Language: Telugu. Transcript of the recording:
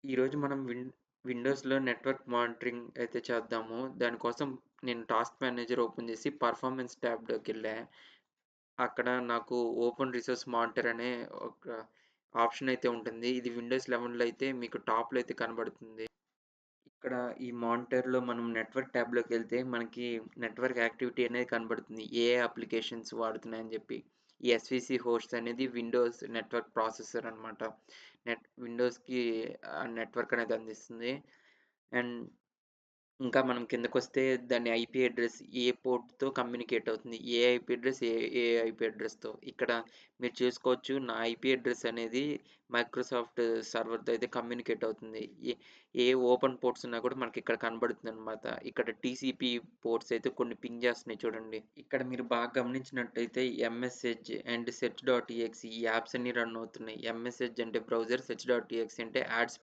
ఈరోజు మనం విండోస్‌లో నెట్వర్క్ మానిటరింగ్ అయితే చేద్దాము. దానికోసం నేను టాస్క్ మేనేజర్ ఓపెన్ చేసి పర్ఫార్మెన్స్ ట్యాబ్‌లోకెళ్ళా. అక్కడ నాకు ఓపెన్ రిసోర్స్ మానిటర్ అనే ఒక ఆప్షన్ అయితే ఉంటుంది. ఇది విండోస్ 11లో అయితే మీకు టాప్‌లో అయితే కనబడుతుంది. ఇక్కడ ఈ మానిటర్‌లో మనం నెట్వర్క్ ట్యాబ్‌లోకెళ్తే మనకి నెట్వర్క్ యాక్టివిటీ అనేది కనబడుతుంది. ఏ అప్లికేషన్స్ వాడుతున్నాయని జెప్పి. ఈ ఎస్‌విసి హోస్ట్ అనేది విండోస్ నెట్వర్క్ ప్రాసెసర్ అనమాట. విండోస్‌కి నెట్వర్క్ అనేది అందిస్తుంది. అండ్ ఇంకా మనం కిందకొస్తే దాని ఐపీ అడ్రెస్ ఏ పోర్ట్‌తో కమ్యూనికేట్ అవుతుంది. ఏ ఐపీ అడ్రెస్ ఏ ఐపీ అడ్రెస్‌తో. ఇక్కడ మీరు చూసుకోవచ్చు నా ఐపీ అడ్రెస్ అనేది మైక్రోసాఫ్ట్ సర్వర్‌తో అయితే కమ్యూనికేట్ అవుతుంది. ఏ ఓపెన్ పోర్ట్స్ ఉన్నా కూడా మనకిక్కడ కనబడుతుందనమాట. ఇక్కడ టీసీపీ పోర్ట్స్ అయితే కొన్ని పింగ్ చేస్తున్నాయి చూడండి. ఇక్కడ మీరు బాగా గమనించినట్టయితే MS edge and search dot EXE ఈ యాప్స్ అన్నీ రన్ అవుతున్నాయి. ఎంఎస్ ఎడ్జ్ అంటే బ్రౌజర్, సెర్చ్ డాట్ ఈఎక్స్ఈ అంటే యాడ్స్